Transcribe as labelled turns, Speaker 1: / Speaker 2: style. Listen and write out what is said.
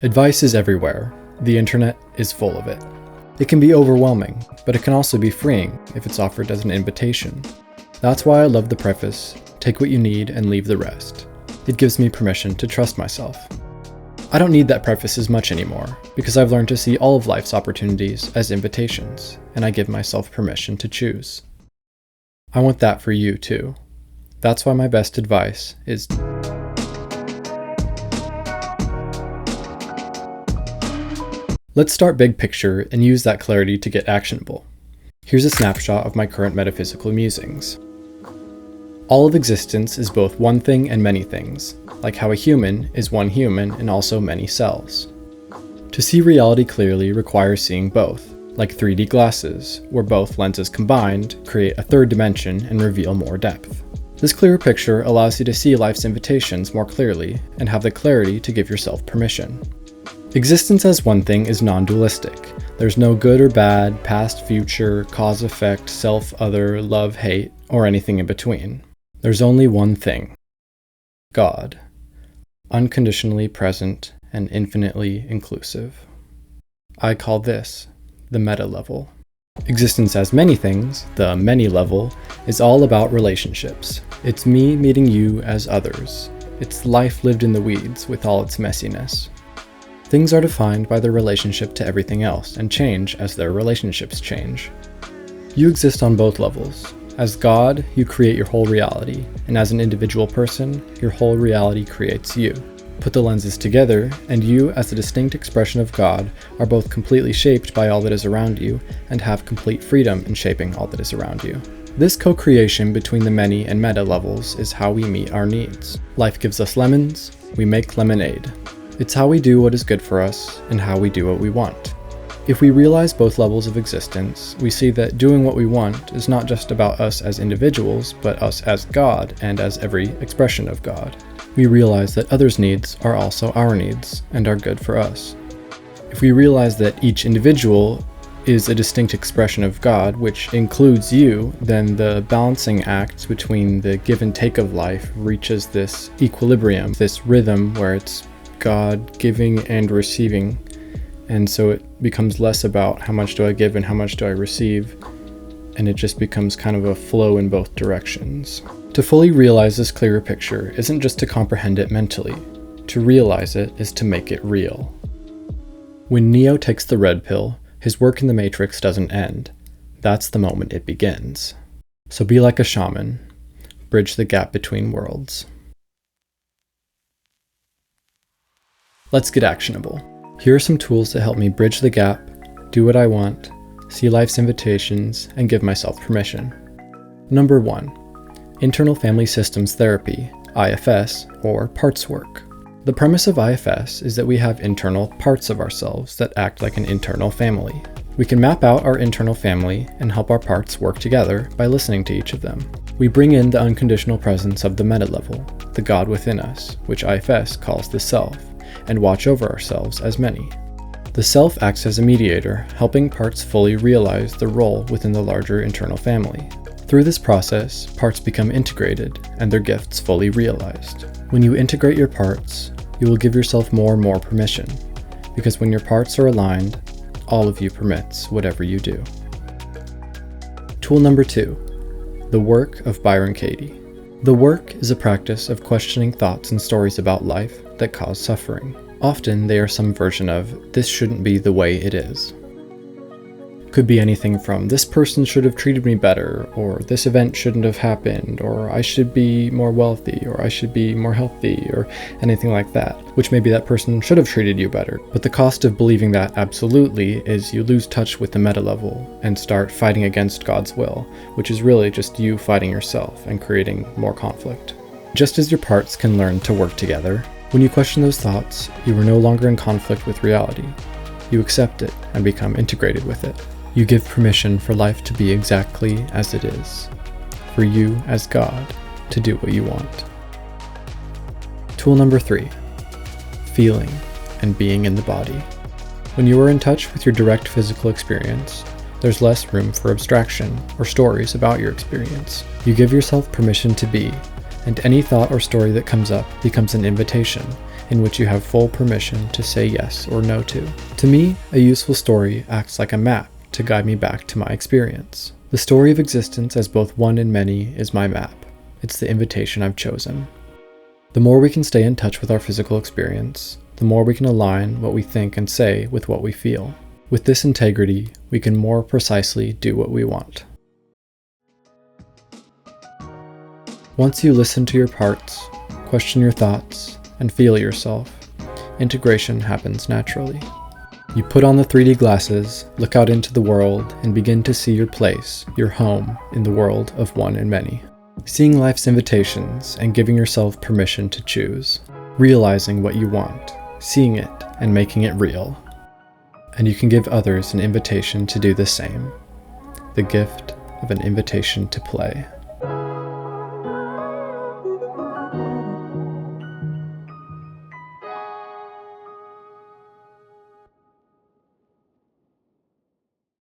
Speaker 1: Advice is everywhere. The internet is full of it. It can be overwhelming, but it can also be freeing if it's offered as an invitation. That's why I love the preface, "Take what you need and leave the rest." It gives me permission to trust myself. I don't need that preface as much anymore, because I've learned to see all of life's opportunities as invitations, and I give myself permission to choose. I want that for you too. That's why my best advice is let's start big picture and use that clarity to get actionable. Here's a snapshot of my current metaphysical musings. All of existence is both one thing and many things, like how a human is one human and also many cells. To see reality clearly requires seeing both, like 3D glasses, where both lenses combined create a third dimension and reveal more depth. This clearer picture allows you to see life's invitations more clearly and have the clarity to give yourself permission. Existence as one thing is non-dualistic. There's no good or bad, past, future, cause-effect, self-other, love, hate, or anything in between. There's only one thing: God, unconditionally present and infinitely inclusive. I call this the meta level. Existence as many things, the many level, is all about relationships. It's me meeting you as others. It's life lived in the weeds with all its messiness. Things are defined by their relationship to everything else and change as their relationships change. You exist on both levels. As God, you create your whole reality, and as an individual person, your whole reality creates you. Put the lenses together, and you, as a distinct expression of God, are both completely shaped by all that is around you and have complete freedom in shaping all that is around you. This co-creation between the many and meta levels is how we meet our needs. Life gives us lemons, we make lemonade. It's how we do what is good for us and how we do what we want. If we realize both levels of existence, we see that doing what we want is not just about us as individuals, but us as God and as every expression of God. We realize that others' needs are also our needs and are good for us. If we realize that each individual is a distinct expression of God, which includes you, then the balancing act between the give and take of life reaches this equilibrium, this rhythm where it's God giving and receiving, and so it becomes less about how much do I give and how much do I receive, and it just becomes kind of a flow in both directions. To fully realize this clearer picture isn't just to comprehend it mentally. To realize it is to make it real. When Neo takes the red pill, his work in the Matrix doesn't end. That's the moment it begins. So be like a shaman. Bridge the gap between worlds. Let's get actionable. Here are some tools that help me bridge the gap, do what I want, see life's invitations, and give myself permission. Number 1. Internal Family Systems Therapy, IFS, or parts work. The premise of IFS is that we have internal parts of ourselves that act like an internal family. We can map out our internal family and help our parts work together by listening to each of them. We bring in the unconditional presence of the meta level, the God within us, which IFS calls the self, and watch over ourselves as many. The self acts as a mediator, helping parts fully realize their role within the larger internal family. Through this process, parts become integrated and their gifts fully realized. When you integrate your parts, you will give yourself more and more permission, because when your parts are aligned, all of you permits whatever you do. Tool number 2, the work of Byron Katie. The work is a practice of questioning thoughts and stories about life that cause suffering. Often they are some version of, this shouldn't be the way it is. Could be anything from, this person should have treated me better, or this event shouldn't have happened, or I should be more wealthy, or I should be more healthy, or anything like that, which maybe that person should have treated you better. But the cost of believing that absolutely is you lose touch with the meta level and start fighting against God's will, which is really just you fighting yourself and creating more conflict. Just as your parts can learn to work together, when you question those thoughts, you are no longer in conflict with reality. You accept it and become integrated with it. You give permission for life to be exactly as it is, for you as God to do what you want. Tool number 3, feeling and being in the body. When you are in touch with your direct physical experience, there's less room for abstraction or stories about your experience. You give yourself permission to be, and any thought or story that comes up becomes an invitation, in which you have full permission to say yes or no to. To me, a useful story acts like a map to guide me back to my experience. The story of existence as both one and many is my map. It's the invitation I've chosen. The more we can stay in touch with our physical experience, the more we can align what we think and say with what we feel. With this integrity, we can more precisely do what we want. Once you listen to your parts, question your thoughts, and feel yourself, integration happens naturally. You put on the 3D glasses, look out into the world, and begin to see your place, your home, in the world of one and many. Seeing life's invitations and giving yourself permission to choose. Realizing what you want, seeing it, and making it real. And you can give others an invitation to do the same. The gift of an invitation to play.